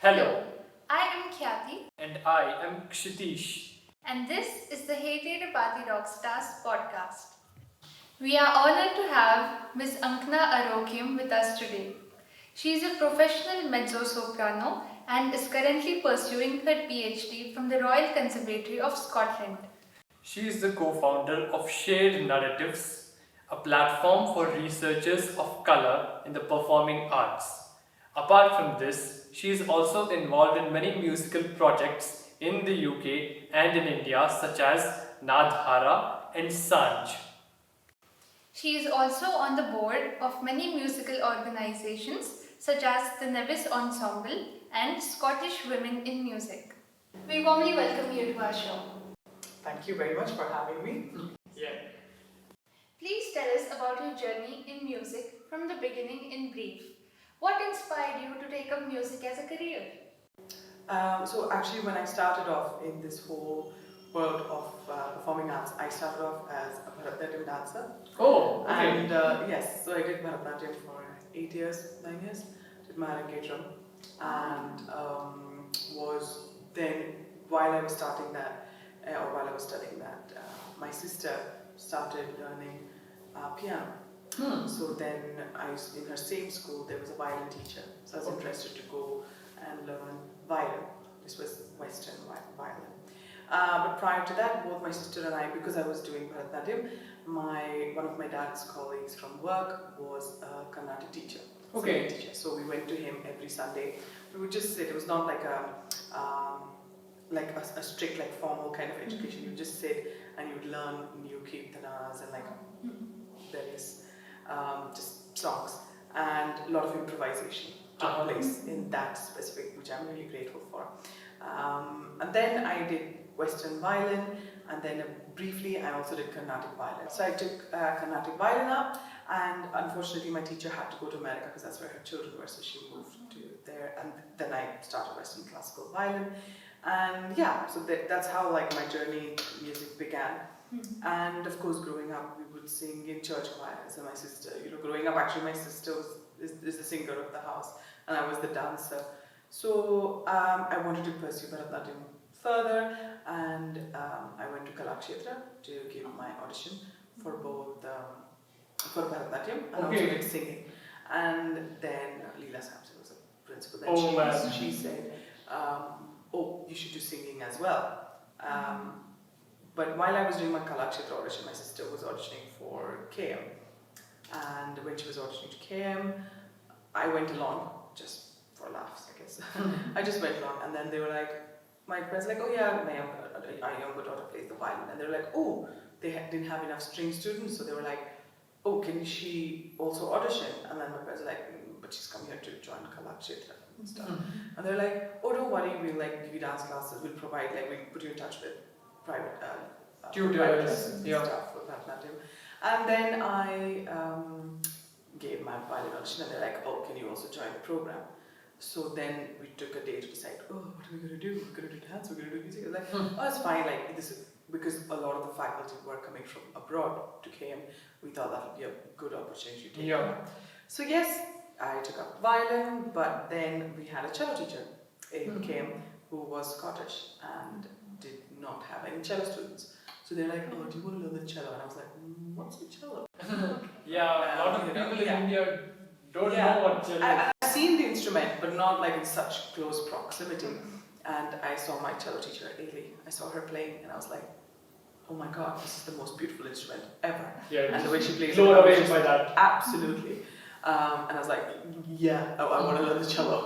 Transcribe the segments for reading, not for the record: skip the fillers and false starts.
Hello, I am Khyati, and I am Kshiteissh. and this is the Heythereabaadi Rockstars podcast. We are honored to have Ms. Ankna Arockiam with us today. She is a professional mezzo soprano and is currently pursuing her PhD from the Royal Conservatoire of Scotland. She is the co-founder of Shared Narratives, a platform for researchers of color in the performing arts. Apart from this, she is also involved in many musical projects in the UK and in India such as Nadhara and Sanj. She is also on the board of many musical organizations such as the Nevis Ensemble and Scottish Women in Music. We warmly welcome you to our show. Thank you very much for having me. Yeah. Please tell us about your journey in music from the beginning in brief. What inspired you to take up music as a career? So actually when I started off in this whole world of performing arts, I started off as a Bharatanatyam dancer. Oh, okay. And yes, so I did Bharatanatyam for 8 years, 9 years, did my Ankna and was then, while I was starting that, or while I was studying that, my sister started learning piano. So then in her same school there was a violin teacher, so I was interested to go and learn violin. This was Western violin. But prior to that, both my sister and I, because I was doing Bharatanatyam, one of my dad's colleagues from work was a Carnatic teacher. Okay. Teacher. So we went to him every Sunday. We would just sit. It was not like a strict, like formal kind of education. You just sit and you would learn new kirtanas and like various just songs, and a lot of improvisation took place in that specific, which I'm really grateful for. And then I did Western violin, and then briefly I also did Carnatic violin. So I took Carnatic violin up, and unfortunately my teacher had to go to America because that's where her children were, so she moved to there, and then I started Western classical violin. And yeah, so that's how like my journey in music began. And of course, growing up, we would sing in church choirs, and my sister, growing up, actually my sister is the singer of the house, and I was the dancer. So I wanted to pursue Bharatanatyam further, and I went to Kshiteissh to give my audition for both for Bharatanatyam and also did singing. And then Leela Sampson was a principal. Then she said, "Oh, you should do singing as well." But while I was doing my Kshiteissh audition, my sister was auditioning for KM. And when she was auditioning to KM, I went along just for laughs, I guess. I just went along, and then they were like, my friends like, "Oh yeah, my younger daughter plays the violin." And they were like, "Oh, they didn't have enough string students," so they were like, "Oh, can she also audition?" And then my parents were like, "But she's come here to join Kshiteissh and stuff." And they're like, "Oh, don't worry, we'll like give you dance classes, we'll provide, like we'll put you in touch with private tutors lessons and stuff for Bharatanatyam." And then I gave my violin audition, and they're like, "Oh, can you also join the program?" So then we took a day to decide, "Oh, what are we going to do? We're going to do dance, we're going to do music." I was like, "Oh, it's fine, like this is," because a lot of the faculty were coming from abroad to KM, we thought that would be a good opportunity to take up. So yes, I took up violin, but then we had a cello teacher in KM who was Scottish and did not have any cello students. So they're like, "Oh, do you want to learn the cello?" And I was like, "What's the cello?" Yeah, a lot of people in India don't know what cello is. I've seen the instrument, but not like in such close proximity. And I saw my cello teacher, Ailey. I saw her playing, and I was like, "Oh my God, this is the most beautiful instrument ever." Yeah, and the way she plays blown it, away by that. Absolutely. And I was like, "Yeah, I want to learn the cello."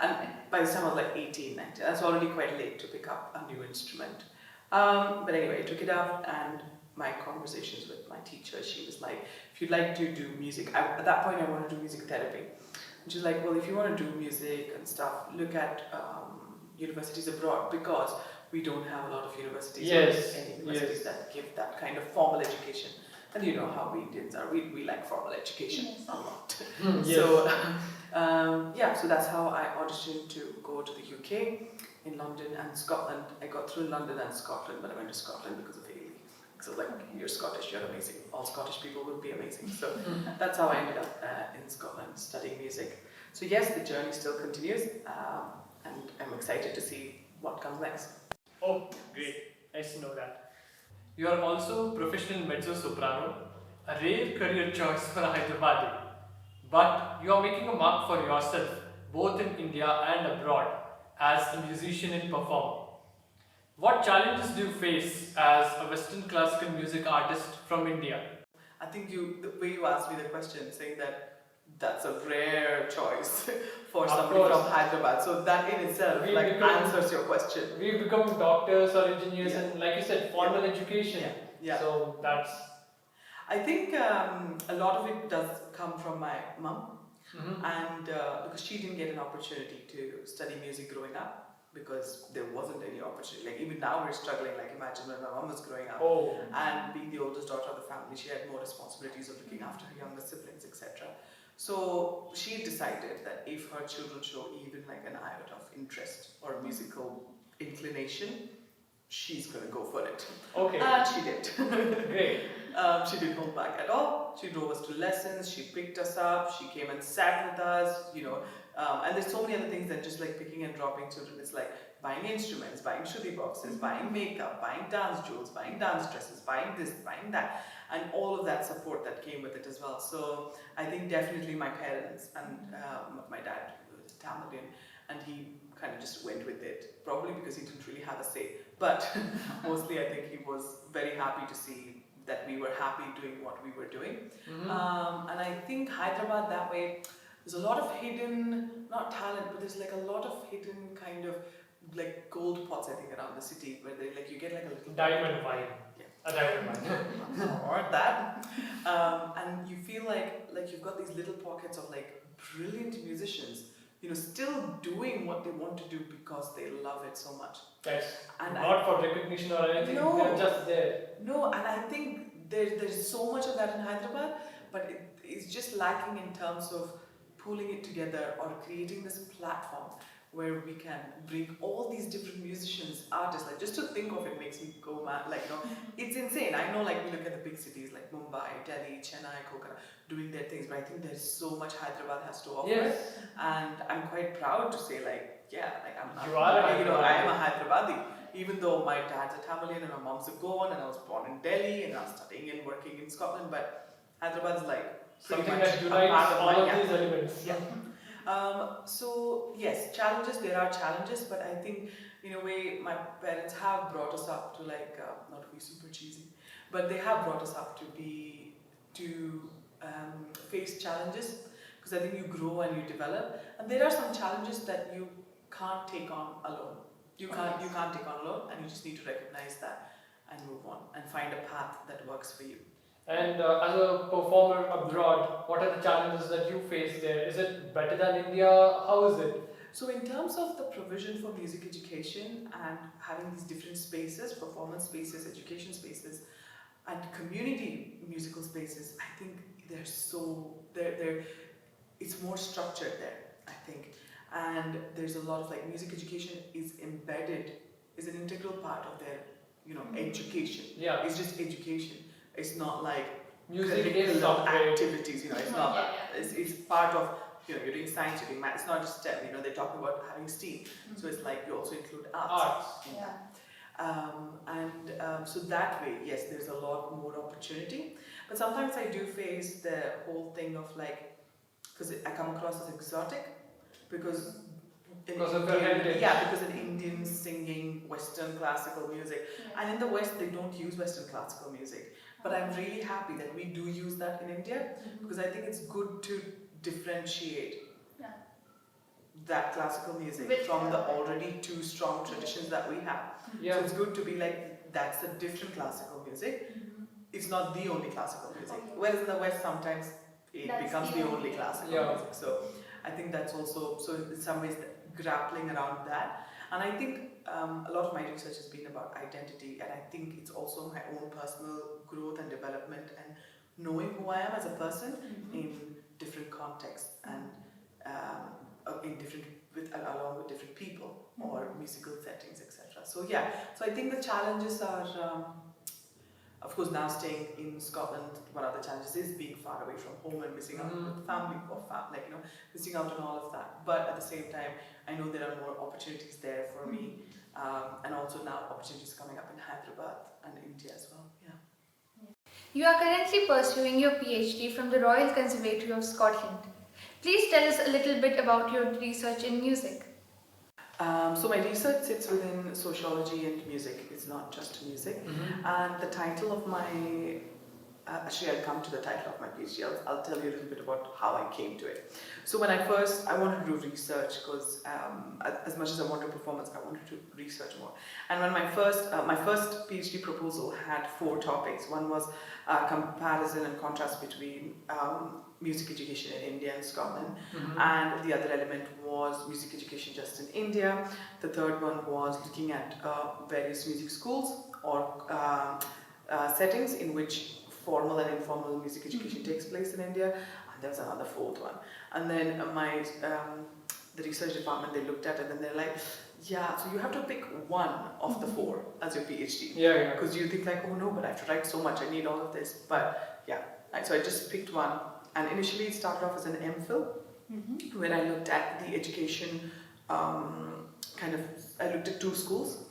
And by the time I was like 18, 19, that's already quite late to pick up a new instrument. But anyway, I took it up, and my conversations with my teacher, she was like, "If you'd like to do music," at that point I wanted to do music therapy. And she's like, "Well, if you want to do music and stuff, look at universities abroad, because we don't have a lot of universities, any universities that give that kind of formal education." And you know how we Indians are, we like formal education a lot. So so that's how I auditioned to go to the UK, in London and Scotland. I got through London and Scotland, but I went to Scotland because of Ailey. So like, "You're Scottish, you're amazing. All Scottish people will be amazing." So that's how I ended up in Scotland studying music. So yes, the journey still continues. and I'm excited to see what comes next. Oh, great. Nice to know that. You are also professional mezzo soprano, a rare career choice for a Hyderabadi. But you are making a mark for yourself, both in India and abroad, as a musician and performer. What challenges do you face as a Western classical music artist from India? I think the way you asked me the question, saying that that's a rare choice for Of somebody course. from Hyderabad. So that in itself We become- answers your question. We become doctors or engineers, Yeah. and like you said, formal education. Yeah. So that's. I think a lot of it does come from my mum, and because she didn't get an opportunity to study music growing up, because there wasn't any opportunity. Like even now we're struggling. Like imagine when my mum was growing up, Oh. and being the oldest daughter of the family, she had more responsibilities of looking after her younger siblings, etc. So she decided that if her children show even like an iota of interest or musical inclination, she's going to go for it. Okay. And she did. Great. She didn't hold back at all. She drove us to lessons, she picked us up, she came and sat with us, and there's so many other things than just like picking and dropping children. It's like buying instruments, buying shruti boxes, buying makeup, buying dance jewels, buying dance dresses, buying this, buying that, and all of that support that came with it as well. So I think definitely my parents and my dad was Tamilian, and he kind of just went with it, probably because he didn't really have a say. But mostly I think he was very happy to see that we were happy doing what we were doing. And I think Hyderabad that way, there's a lot of hidden, not talent, but there's like a lot of hidden kind of like gold pots, I think, around the city where they like you get like a little Diamond mine. Yeah. A diamond mine. or that, and you feel like you've got these little pockets of like brilliant musicians, still doing what they want to do because they love it so much. Yes. And Not for recognition or anything. No. They're just there. No, and I think there's so much of that in Hyderabad, but it's just lacking in terms of pulling it together or creating this platform where we can bring all these different musicians, artists. Like just to think of it makes me go mad. It's insane. I know, like we look at the big cities like Mumbai, Delhi, Chennai, Kolkata, doing their things, but I think there's so much Hyderabad has to offer. Yes. And I'm quite proud to say, I'm You are a I am a Hyderabadi. Even though my dad's a Tamilian and my mom's a Goan, and I was born in Delhi and I was studying and working in Scotland, but Hyderabad is like pretty Something much that a unites part of all my- of these elements. Yeah. So yes, challenges, there are challenges, but I think in a way my parents have brought us up to not to be super cheesy, but they have brought us up to face challenges, because I think you grow and you develop, and there are some challenges that you can't take on alone. You can't take on alone, and you just need to recognize that and move on and find a path that works for you. And as a performer abroad, what are the challenges that you face there? Is it better than India? How is it? So in terms of the provision for music education and having these different spaces, performance spaces, education spaces, and community musical spaces, I think it's more structured there, I think. And there's a lot of music education is an integral part of their, education. Yeah. It's just education. It's not like Music is curriculum software. activities, it's not, it's part of, you're doing science, you're doing math, it's not just STEM, they're talking about having STEAM. So it's like you also include arts. So that way, yes, there's a lot more opportunity. But sometimes I do face the whole thing of because I come across as exotic, because Because of their heritage. because in Indians singing Western classical music, and in the West they don't use Western classical music. But I'm really happy that we do use that in India, because I think it's good to differentiate that classical music from the already two strong traditions that we have. Yeah. So it's good to be that's a different classical music. It's not the only classical music. Whereas in the West sometimes it becomes the only classical music. So I think that's also, so in some ways grappling around that. And I think a lot of my research has been about identity, and I think it's also my own personal growth and development and knowing who I am as a person in different contexts and along with different people or musical settings, etc. So I think the challenges are Of course, now staying in Scotland, one of the challenges is being far away from home and missing out on family or missing out on all of that. But at the same time, I know there are more opportunities there for me, and also now opportunities coming up in Hyderabad and India as well. Yeah. You are currently pursuing your PhD from the Royal Conservatoire of Scotland. Please tell us a little bit about your research in music. So my research sits within sociology and music. It's not just music. And the title of my, actually I'll come to the title of my PhD. I'll tell you a little bit about how I came to it. So when I wanted to do research because as much as I wanted performance, I wanted to research more. And when my first PhD proposal had 4 topics. One was comparison and contrast between music education in India and Scotland, and the other element was music education just in India. The third one was looking at various music schools or settings in which formal and informal music education takes place in India, and there was another 4th one. And then the research department, they looked at it and they're like, yeah, so you have to pick one of the 4 as your PhD. Yeah. Because you think like, oh no, but I have to write so much, I need all of this. But yeah, so I just picked one. And initially it started off as an MPhil, where I looked at the education, I looked at 2 schools.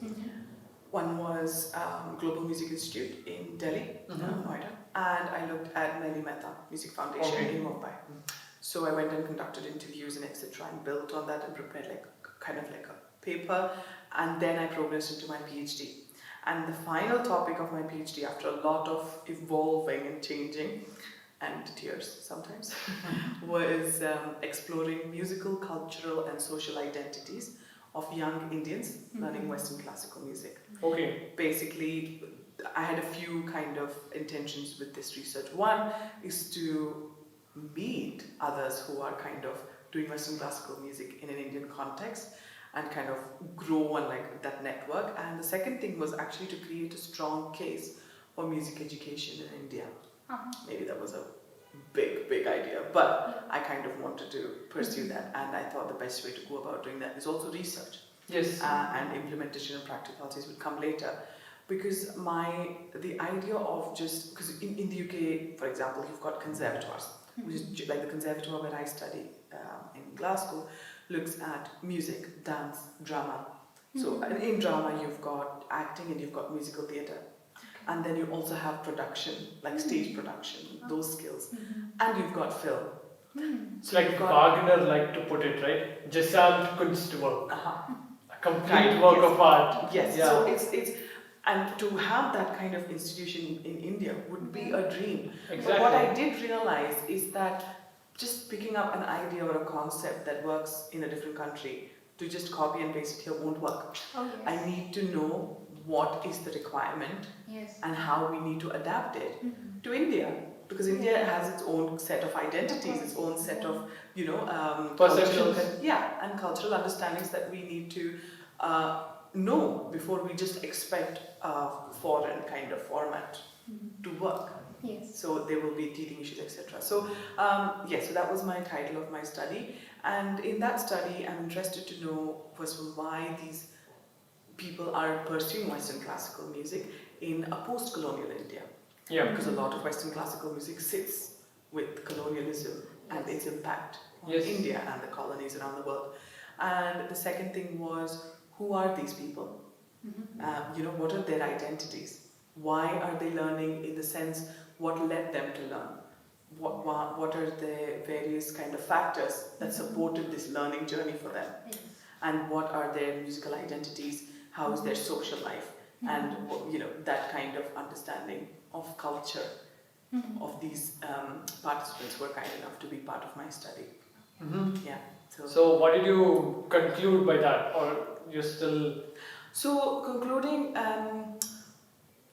One was Global Music Institute in Delhi, Noida, and I looked at Nelly Mehta Music Foundation in Mumbai. So I went and conducted interviews and etc. and built on that and prepared like a paper, and then I progressed into my PhD. And the final topic of my PhD, after a lot of evolving and changing, and tears sometimes, was exploring musical, cultural and social identities of young Indians learning Western classical music. Okay. Basically, I had a few kind of intentions with this research. One is to meet others who are kind of doing Western classical music in an Indian context and kind of grow on like that network. And the second thing was actually to create a strong case for music education in India. Maybe that was a big idea, but I kind of wanted to pursue that, and I thought the best way to go about doing that is also research. Yes. And implementation and practicalities would come later, because the idea of because in the UK, for example, you've got conservatoires, which is like the conservatoire where I study in Glasgow, looks at music, dance, drama. So in drama you've got acting and you've got musical theatre. And then you also have production, like stage production, those skills. And you've got film. It's like Wagner liked to put it, right? Gesamtkunstwerk. A complete work of art. Yes, Yeah. so it's and to have that kind of institution in India would be a dream. Exactly. But what I did realize is that just picking up an idea or a concept that works in a different country to just copy and paste it here won't work. I need to know what is the requirement and how we need to adapt it to India, because India has its own set of identities, its own set of perceptions, and cultural understandings that we need to know before we just expect a foreign kind of format to work. So there will be teething issues, etc. So so that was my title of my study, and in that study I'm interested to know first of all why these people are pursuing Western classical music in a post-colonial India. Because a lot of Western classical music sits with colonialism and its impact on India and the colonies around the world. And the second thing was, who are these people? What are their identities? Why are they learning, in the sense, what led them to learn? What are the various kind of factors that supported this learning journey for them? And what are their musical identities? How is their social life? And that kind of understanding of culture of these participants who were kind enough to be part of my study. So what did you conclude by that, or you're still? So concluding,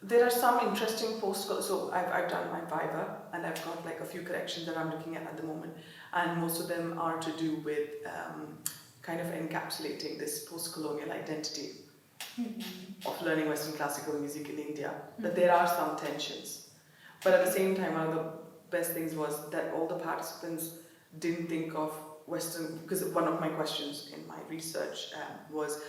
there are some interesting so I've done my Viva and I've got like a few corrections that I'm looking at the moment, and most of them are to do with kind of encapsulating this post-colonial identity of learning Western classical music in India, that there are some tensions. But at the same time, one of the best things was that all the participants didn't think of Western, because one of my questions in my research was,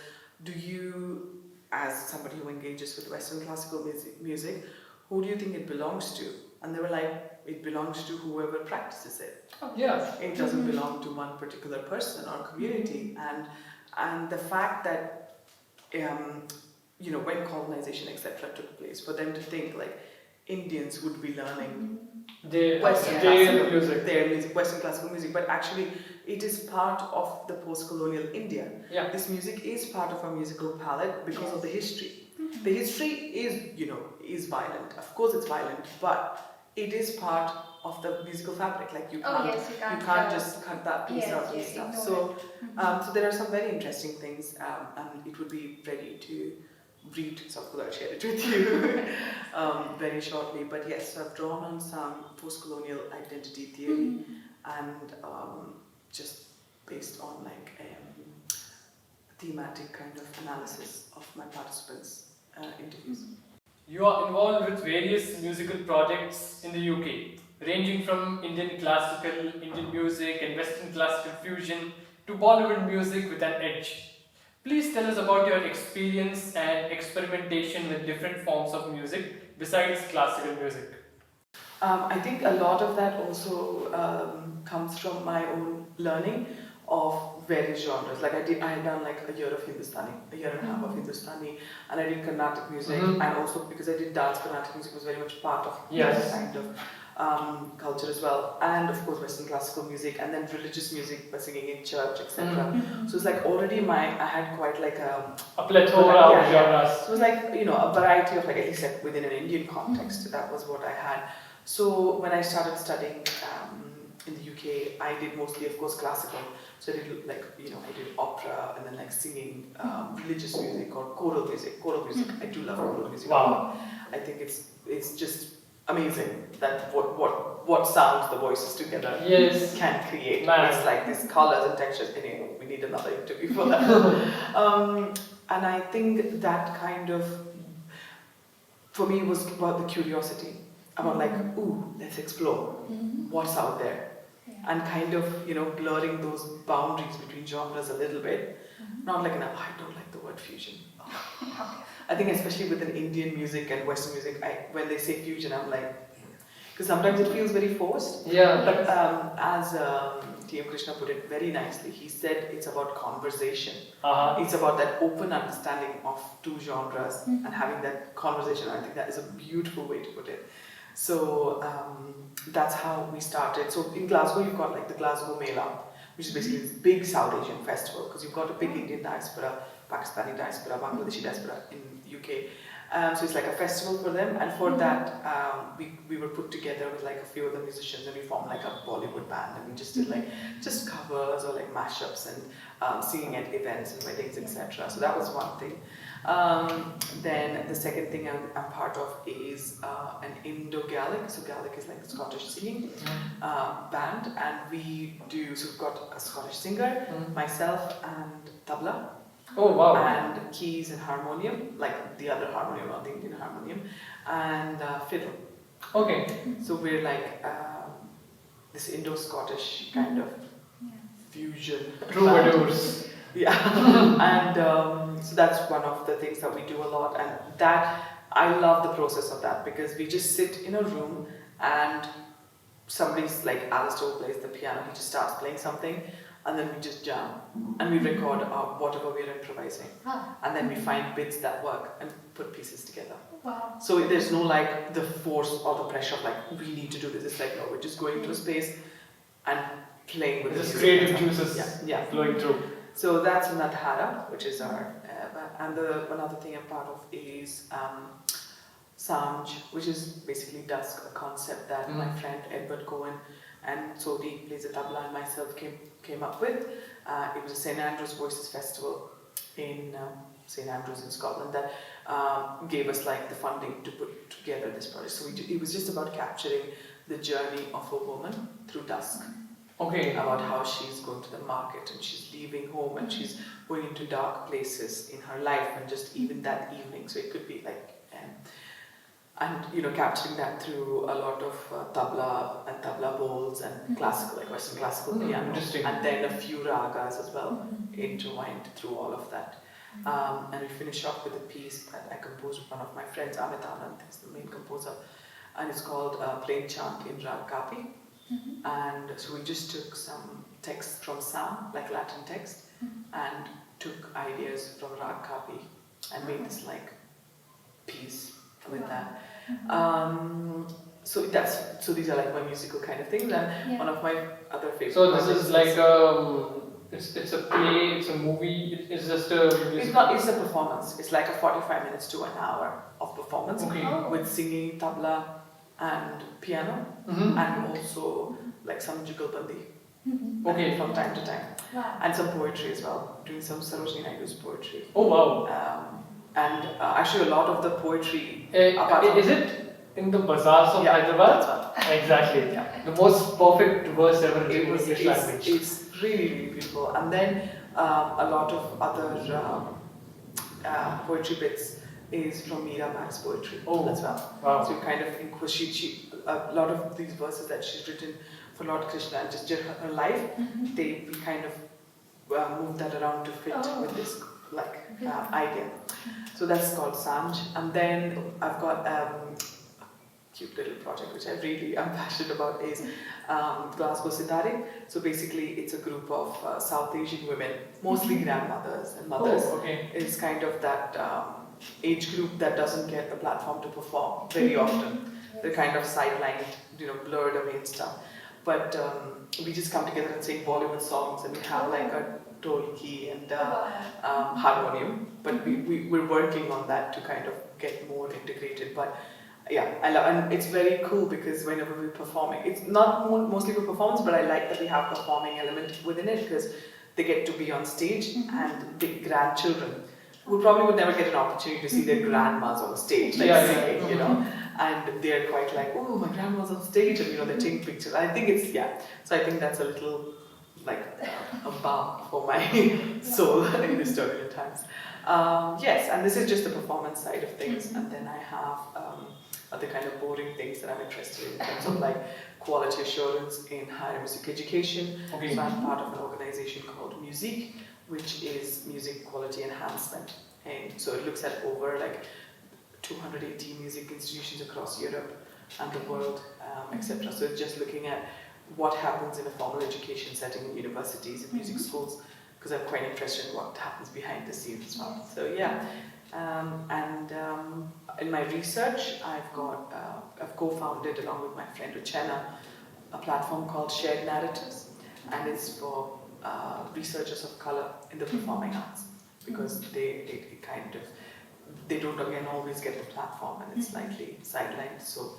do you, as somebody who engages with Western classical music, who do you think it belongs to? And they were like, it belongs to whoever practices it. Yeah. It doesn't belong to one particular person or community. And the fact that, when colonization, etc., took place, for them to think like Indians would be learning Western classical music, but actually it is part of the post-colonial India. Yeah. This music is part of our musical palette because of the history. The history is violent. Of course, it's violent, but it is part of the musical fabric. Like you can't just cut that piece out and stuff. So, so there are some very interesting things, and it would be ready to read, so of course I'll share it with you very shortly. But yes, so I've drawn on some post-colonial identity theory and just based on like thematic kind of analysis of my participants' interviews. You are involved with various musical projects in the UK, ranging from Indian classical, Indian music and Western classical fusion to Bollywood music with an edge. Please tell us about your experience and experimentation with different forms of music besides classical music. I think a lot of that also comes from my own learning of various genres. Like I had done like a year of Hindustani, a year and a half of Hindustani, and I did Carnatic music, and also because I did dance, Carnatic music was very much part of that kind of culture as well, and of course Western classical music, and then religious music by singing in church, etc. So it's like already I had quite like a plethora of genres. So it was like a variety of like at least like within an Indian context. That was what I had. So when I started studying in the UK, I did mostly, of course, classical. So I did like I did opera and then like singing religious music or choral music. Choral music, I do love choral music. Wow. I think it's just amazing that what sounds the voices together can create. It's like these colors and textures. Anyway, we need another interview for that. And I think that kind of, for me, was about the curiosity, about like, ooh, let's explore what's out there, and kind of blurring those boundaries between genres a little bit. Not like I don't like the word fusion. I think especially with an Indian music and Western music, when they say fusion, I'm like, because sometimes it feels very forced. Yeah. But as T.M. Krishna put it very nicely, he said it's about conversation. It's about that open understanding of two genres and having that conversation. I think that is a beautiful way to put it. So that's how we started. So in Glasgow, you've got like the Glasgow Mela, which is basically this big South Asian festival, because you've got a big Indian diaspora, Pakistani diaspora, Bangladeshi diaspora in UK. So it's like a festival for them, and for that we were put together with like a few other musicians, and we formed like a Bollywood band, and we just did like just covers or like mashups and singing at events and weddings, etc. So that was one thing. Then the second thing I'm part of is an Indo-Gaelic. So Gaelic is like Scottish singing band, and so we've got a Scottish singer, myself, and tabla. Oh wow! And keys and harmonium, like the other harmonium, not the Indian harmonium, and fiddle. Okay. So we're like this Indo-Scottish kind of fusion. Troubadours. Yeah, and so that's one of the things that we do a lot, and that I love the process of that, because we just sit in a room and somebody's like Alistair plays the piano, he just starts playing something. And then we just jam, and we record whatever we're improvising, and then we find bits that work and put pieces together. Wow. So there's no like the force or the pressure of like we need to do this. It's like no, we're just going to a space and playing with this creative juices flowing through. So that's Nadhara, which is our and another thing I'm part of is Sanj, which is basically dusk, a concept that my friend Edward Cohen and Sodi plays the tabla and myself came up with. It was a St Andrews Voices Festival in St Andrews in Scotland that gave us like the funding to put together this project. So it was just about capturing the journey of a woman through dusk. Okay. About how she's going to the market and she's leaving home and she's going into dark places in her life, and just even that evening. So it could be like and capturing that through a lot of tabla and tabla bowls and classical, like Western classical piano, and then a few ragas as well intertwined through all of that. And we finish off with a piece that I composed with one of my friends, Amit Anand, is the main composer, and it's called Plain Chant in Rag Kapi. And so we just took some text from Sam, like Latin text, and took ideas from Rag Kapi and made this like piece with that. So these are like my musical kind of things, and one of my other favorite. So this is like it's a play, it's a movie, it's just a musical. It's a performance. It's like a 45 minutes to an hour of performance with singing, tabla, and piano, and also like some jugalbandi. From time to time, and some poetry as well. Doing some Sociology poetry. Oh wow! And actually, a lot of the poetry. Is it in the bazaars of Hyderabad? That's one. Exactly. The most perfect verse ever written in English language. It's really, really beautiful. And then a lot of other poetry bits is from Meera Bhatt's poetry as well. Wow. So kind of a lot of these verses that she's written for Lord Krishna and just her life, we kind of moved that around to fit with this idea. So that's called Sanj. And then I've got a cute little project which I really am passionate about is Glasgow Sitare. So basically it's a group of South Asian women, mostly grandmothers and mothers. It's kind of that age group that doesn't get the platform to perform very often. They're kind of sidelined, blurred away and stuff. But we just come together and sing Bollywood songs, and we have like a tolki and harmonium. But we're working on that to kind of get more integrated. But yeah, I love, and it's very cool because whenever we're performing, it's not mostly for performance, but I like that we have performing element within it because they get to be on stage and the grandchildren who probably would never get an opportunity to see their grandmas on stage, singing, and they're quite like, oh, my grandma's on stage, and they're taking pictures. I think it's, so I think that's a little like a balm for my soul in these turbulent times. Yes, and this is just the performance side of things, and then I have other kind of boring things that I'm interested in terms of like quality assurance in higher music education. So I'm part of an organization called Music, which is music quality enhancement, and so it looks at over like 280 music institutions across Europe and the world, etc. So it's just looking at what happens in a formal education setting in universities and music schools, because I'm quite interested in what happens behind the scenes as well. So in my research, I've co-founded along with my friend Uchenna a platform called Shared Narratives, and it's for researchers of color in the performing arts, because they don't again always get the platform, and it's slightly sidelined. So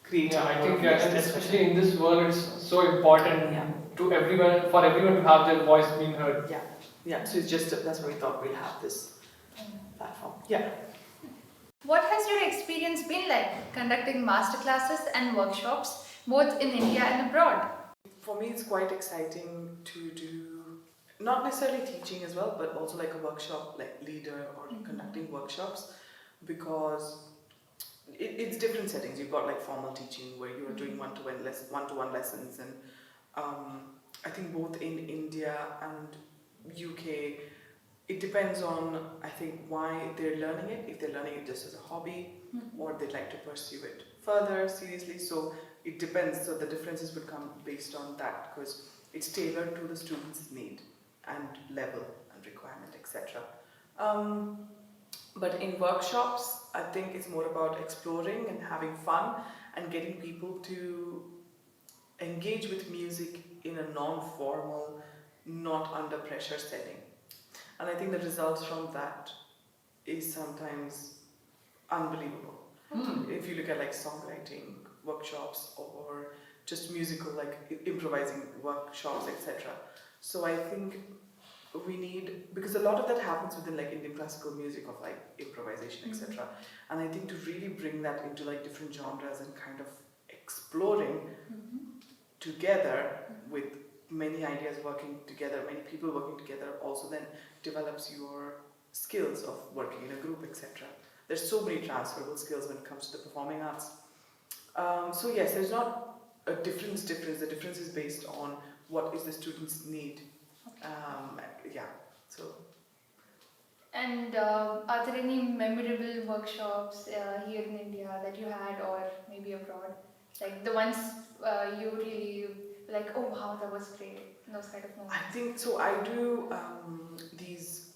creating. I think especially in this world, it's so important to everyone, for everyone to have their voice being heard. So it's just that's why we thought we'll have this platform. What has your experience been like conducting masterclasses and workshops both in India and abroad? For me, it's quite exciting to do not necessarily teaching as well, but also like a workshop like leader or conducting workshops, because it's different settings. You've got like formal teaching where you're doing one-to-one lessons, and I think both in India and UK, it depends on, I think, why they're learning it. If they're learning it just as a hobby, or they'd like to pursue it further seriously. So it depends. So the differences would come based on that, because it's tailored to the student's need and level and requirement, etc. But in workshops, I think it's more about exploring and having fun and getting people to engage with music in a non-formal, not under pressure setting. And I think the results from that is sometimes unbelievable. If you look at like songwriting workshops or just musical like improvising workshops, etc. So I think we need, because a lot of that happens within like Indian classical music of like improvisation, etc. And I think to really bring that into like different genres and kind of exploring together with many ideas working together, many people working together, also then develops your skills of working in a group, etc. There's so many transferable skills when it comes to the performing arts. So yes, there's not a difference. The difference is based on what is the student's need. And are there any memorable workshops here in India that you had, or maybe abroad? Like the ones you really like, oh wow, that was great. Those kind of moments. I think so. I do these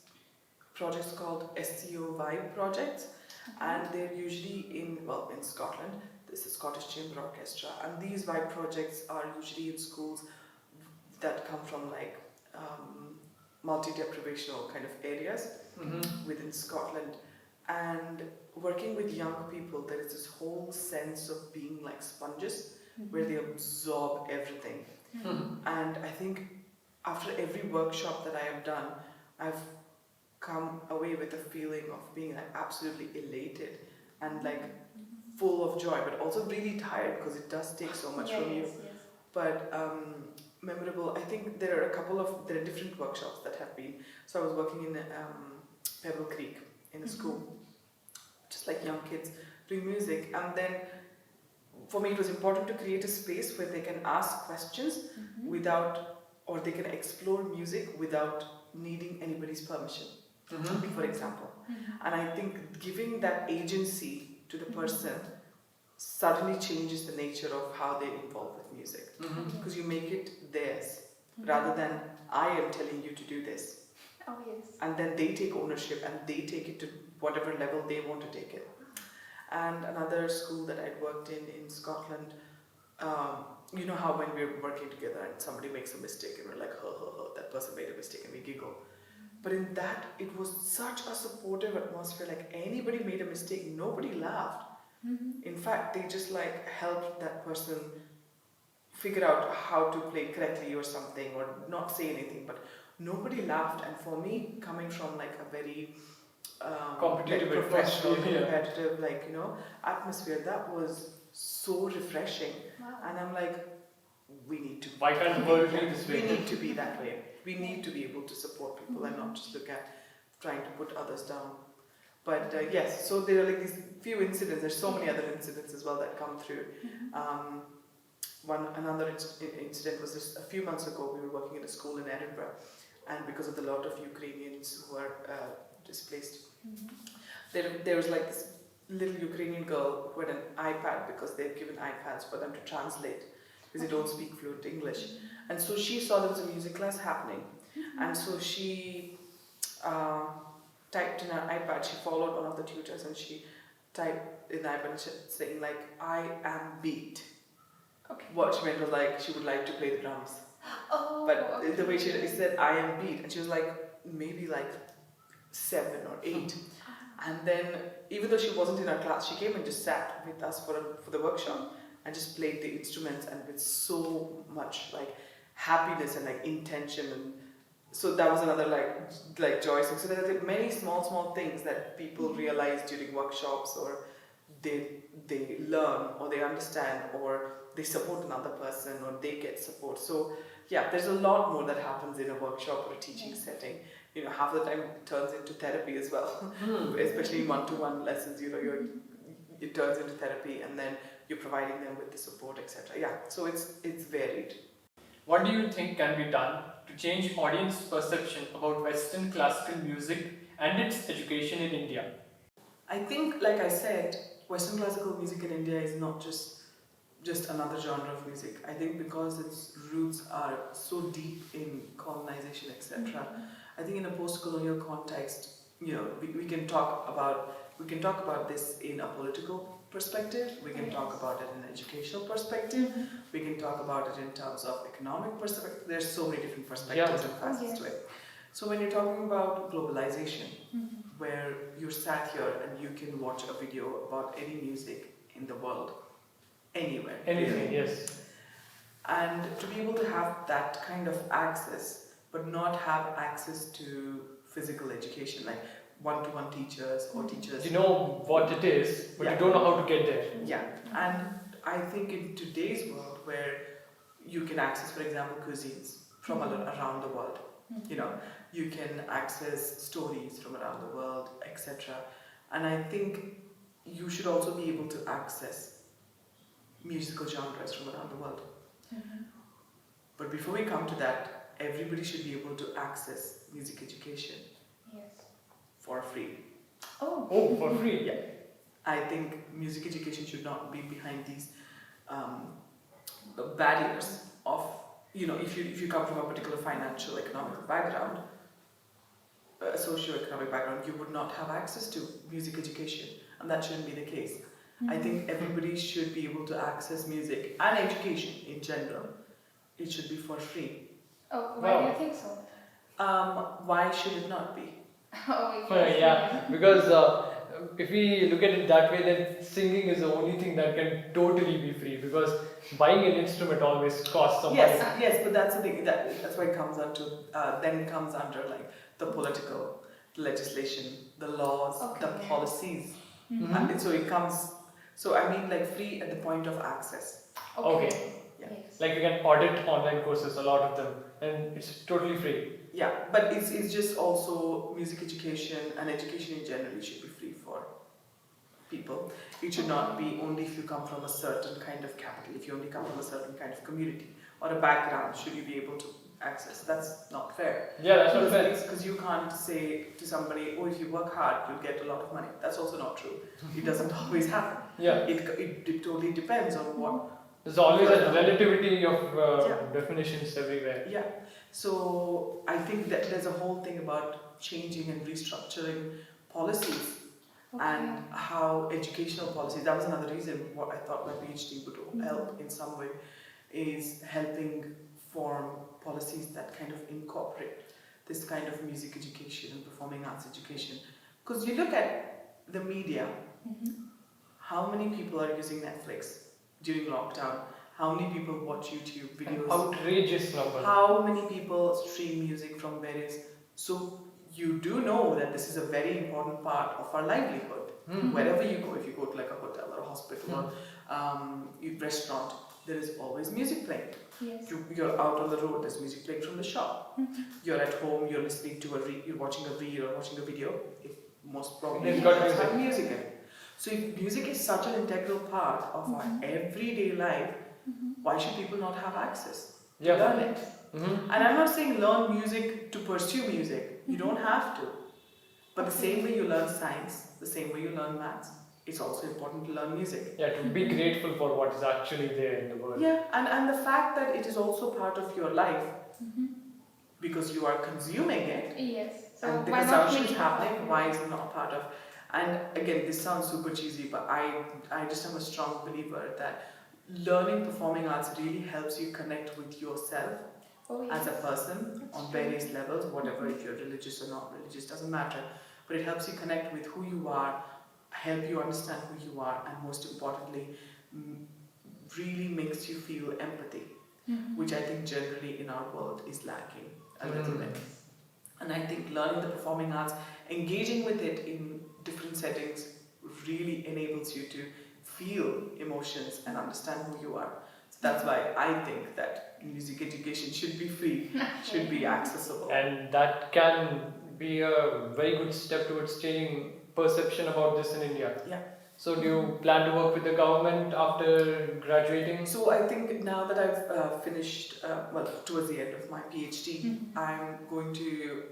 projects called SCO Vibe projects, and they're usually in Scotland. This is Scottish Chamber Orchestra, and these vibe projects are usually in schools that come from like multi-deprivational kind of areas within Scotland. And working with young people, there is this whole sense of being like sponges where they absorb everything. And I think after every workshop that I have done, I've come away with a feeling of being like absolutely elated and like full of joy, but also really tired because it does take so much from you. Yes. But memorable, I think there are different workshops that have been. So I was working in Pebble Creek in a school, just like young kids doing music. And then for me it was important to create a space where they can ask questions without, or they can explore music without needing anybody's permission, for example. And I think giving that agency to the person suddenly changes the nature of how they involve with music, because you make it theirs rather than I am telling you to do this. Oh yes. And then they take ownership and they take it to whatever level they want to take it. And another school that I'd worked in Scotland, you know how when we're working together and somebody makes a mistake and we're like, that person made a mistake, and we giggle. But in that, it was such a supportive atmosphere. Like anybody made a mistake, nobody laughed. In fact, they just like helped that person figure out how to play correctly or something, or not say anything, but nobody laughed. And for me, coming from like a very competitive, like professional, atmosphere, competitive, like, you know, atmosphere, that was so refreshing. Wow. And I'm like, we need to. Why can't the world be this way? We need to be that way. We need to be able to support people and not just look at trying to put others down. But yes, so there are like these few incidents. There's so many other incidents as well that come through. Another incident was just a few months ago. We were working in a school in Edinburgh, and because of the lot of Ukrainians who are displaced, there was like this little Ukrainian girl who had an iPad, because they've given iPads for them to translate, because they don't speak fluent English. And so she saw there was a music class happening, and so she typed in her iPad, she followed one of the tutors, and she typed in the iPad saying like, I am beat. Okay. What she meant was like, she would like to play the drums. Oh. But the way she said, I am beat, and she was like, maybe like 7 or 8. And then, even though she wasn't in our class, she came and just sat with us for the workshop and just played the instruments, and with so much like happiness and like intention. And so that was another like joy. So there are like many small things that people realize during workshops, or they learn, or they understand, or they support another person, or they get support. So yeah, there's a lot more that happens in a workshop or a teaching setting. You know, half the time it turns into therapy as well, especially in one-to-one lessons. You know, it turns into therapy, and then you're providing them with the support, etc. Yeah, so it's varied. What do you think can be done to change audience perception about Western classical music and its education in India? I think, like I said, Western classical music in India is not just another genre of music. I think because its roots are so deep in colonization, etc. I think in a post-colonial context, you know, we can talk about this in a political perspective. We can talk about it in an educational perspective. We can talk about it in terms of economic perspective. There's so many different perspectives and facets to it. So when you're talking about globalization, where you're sat here and you can watch a video about any music in the world, anywhere. Anything, yes. And to be able to have that kind of access, but not have access to physical education, like one-to-one teachers or teachers. You know what it is, but you don't know how to get there. Yeah, and I think in today's world where you can access, for example, cuisines from around the world, you know, you can access stories from around the world, etc. And I think you should also be able to access musical genres from around the world. But before we come to that, everybody should be able to access music education. Yes. for free. Oh, for free? Yeah. I think music education should not be behind these barriers of, if you come from a particular financial, economical background, socio-economic background, you would not have access to music education, and that shouldn't be the case. I think everybody should be able to access music and education in general. It should be for free. Oh, why do you think so? Why should it not be? Oh, Yeah, because if we look at it that way, then singing is the only thing that can totally be free, because buying an instrument always costs some money. Yes, but that's the thing. That's why it comes then it comes under like the political, the legislation, the laws, the policies. And so it comes. So I mean, like free at the point of access. Okay. Yeah. Yes. Like you can audit online courses, a lot of them, and it's totally free. Yeah, but it's just also music education and education in general. It should be free for people. It should not be only if you come from a certain kind of capital. If you only come from a certain kind of community or a background, should you be able to access? That's not fair. Yeah, that's not fair. Because you can't say to somebody, oh, if you work hard, you'll get a lot of money. That's also not true. It doesn't always happen. Yeah. It totally depends on what. There's always a relativity of definitions everywhere. Yeah. So I think that there's a whole thing about changing and restructuring policies and how educational policies. That was another reason what I thought my PhD would help in some way, is helping form policies that kind of incorporate this kind of music education and performing arts education. Because you look at the media, how many people are using Netflix during lockdown? How many people watch YouTube videos? An outrageous number. How many people stream music from various... So you do know that this is a very important part of our livelihood. Wherever you go, if you go to like a hotel or a hospital or a restaurant, there is always music playing. Yes. You're out on the road, there's music playing from the shop. You're at home, you're listening to you're watching a reel or watching a video. Most probably It's got have music in it. So if music is such an integral part of our everyday life, why should people not have access to learn it? And I'm not saying learn music to pursue music. You don't have to. But the same way you learn science, the same way you learn maths, it's also important to learn music. Yeah, to be grateful for what is actually there in the world. Yeah, and the fact that it is also part of your life because you are consuming it. Yes. So And the why not consumption make is it happening, why is it not part of? And again, this sounds super cheesy, but I just am a strong believer that learning performing arts really helps you connect with yourself as a person on various levels, whatever, if you're religious or not religious, doesn't matter. But it helps you connect with who you are, help you understand who you are, and most importantly, really makes you feel empathy, which I think generally in our world is lacking a little bit. And I think learning the performing arts, engaging with it in different settings, really enables you to feel emotions and understand who you are. So that's why I think that music education should be free, should be accessible. And that can be a very good step towards changing perception about this in India. Yeah. So do you plan to work with the government after graduating? So I think now that I've finished, towards the end of my PhD, I'm going to,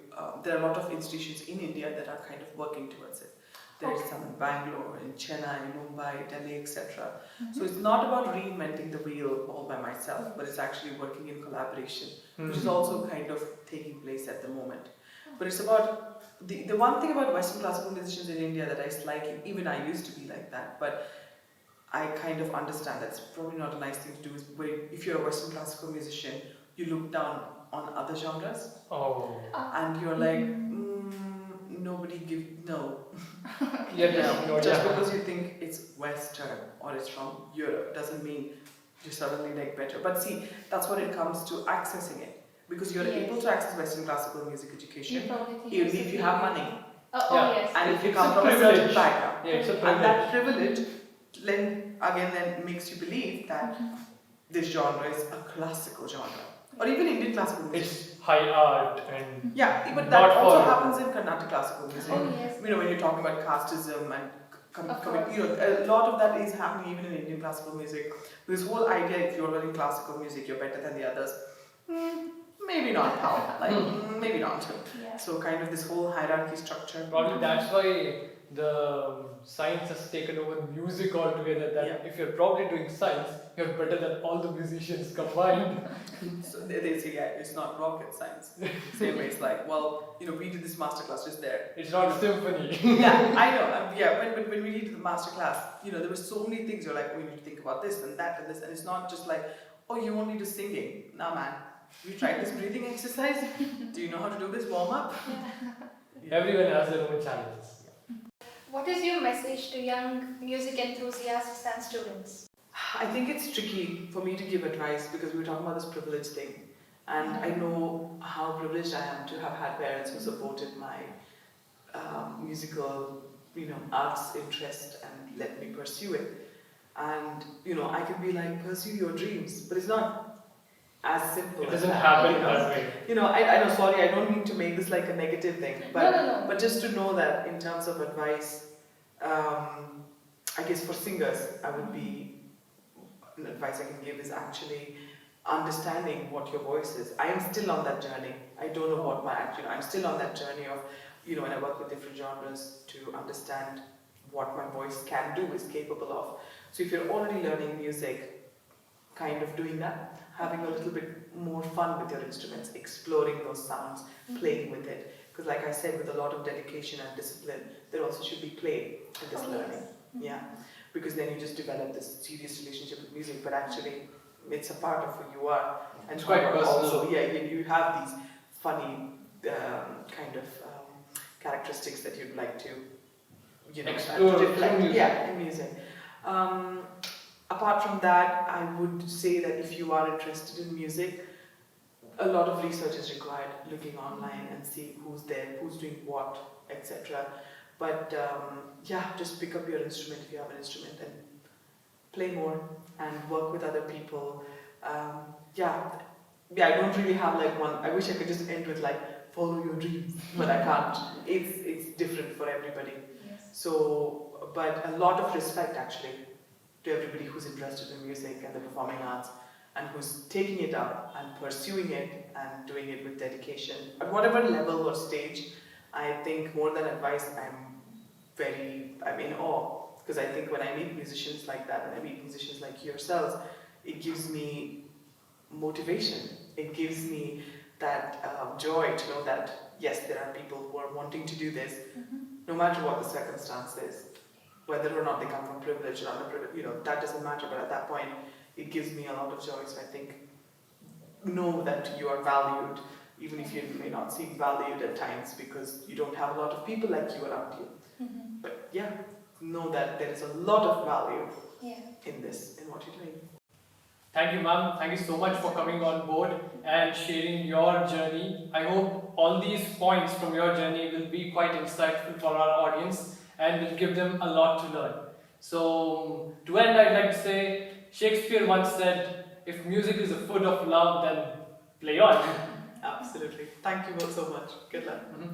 there are a lot of institutions in India that are kind of working towards it. There's some in Bangalore, in Chennai, Mumbai, Delhi, etc. So it's not about reinventing the wheel all by myself, but it's actually working in collaboration, which is also kind of taking place at the moment. But it's about, the one thing about Western classical musicians in India that I dislike, even I used to be like that, but I kind of understand that's probably not a nice thing to do, is if you're a Western classical musician, you look down on other genres, and you're like, nobody just because you think it's Western or it's from Europe doesn't mean you're suddenly like better. But see, that's what it comes to accessing it, because you're able to access Western classical music education only if you have money. Yes. And if you come from a certain background. It's a privilege. And that privilege then makes you believe that this genre is a classical genre. Or even Indian classical music. It's high art and but that also happens in Carnatic classical music. Yes. When you're talking about casteism and a lot of that is happening even in Indian classical music. This whole idea, if you're learning classical music, you're better than the others. maybe not how, like maybe not. Yeah. So kind of this whole hierarchy structure. Probably that's why the science has taken over music altogether. That Yeah. if you're probably doing science, you're better than all the musicians combined. So they say, yeah, it's not rocket science. Same way, it's like, well, we did this masterclass just there. It's not symphony. Yeah, I know. Yeah, when we did the masterclass, there were so many things. You're like, oh, you need to think about this and that and this, and it's not just like, oh, you only do singing. Nah, man. You tried this breathing exercise? Do you know how to do this warm up? Everyone has their own challenges. What is your message to young music enthusiasts and students? I think it's tricky for me to give advice because we were talking about this privilege thing, and I know how privileged I am to have had parents who supported my musical, arts interest and let me pursue it. And I can be like, pursue your dreams, but it's not as simple. It as doesn't that, happen that way. I know. Sorry, I don't mean to make this like a negative thing, but No. but just to know that in terms of advice, I guess for singers, advice I can give is actually understanding what your voice is. I am still on that journey. I don't know what I'm still on that journey of, when I work with different genres to understand what my voice can do, is capable of. So if you're already learning music, kind of doing that, having a little bit more fun with your instruments, exploring those sounds, playing with it. Because like I said, with a lot of dedication and discipline, there also should be play in this learning. Yeah. Because then you just develop this serious relationship with music, but actually it's a part of who you are. And It's quite personal. also, you have these funny kind of characteristics that you'd like to, Explore reflect. music. Yeah, in music. Apart from that, I would say that if you are interested in music, a lot of research is required, looking online and see who's there, who's doing what, etc. But just pick up your instrument if you have an instrument and play more and work with other people. I don't really have like one. I wish I could just end with like follow your dreams, but I can't. It's different for everybody. Yes. So, but a lot of respect actually to everybody who's interested in music and the performing arts and who's taking it up and pursuing it and doing it with dedication at whatever level or stage. I think more than advice, I'm in awe, because I think when I meet musicians like that, when I meet musicians like yourselves, it gives me motivation. It gives me that joy to know that yes, there are people who are wanting to do this, no matter what the circumstance is, whether or not they come from privilege or underprivileged, that doesn't matter. But at that point, it gives me a lot of joy. So I think know that you are valued, even if you may not seem valued at times because you don't have a lot of people like you around you. But know that there is a lot of value in what you're doing. Thank you, ma'am. Thank you so much for coming on board and sharing your journey. I hope all these points from your journey will be quite insightful for our audience and will give them a lot to learn. So, to end, I'd like to say, Shakespeare once said, if music is a food of love, then play on. Absolutely. Thank you all so much. Good luck. Mhm.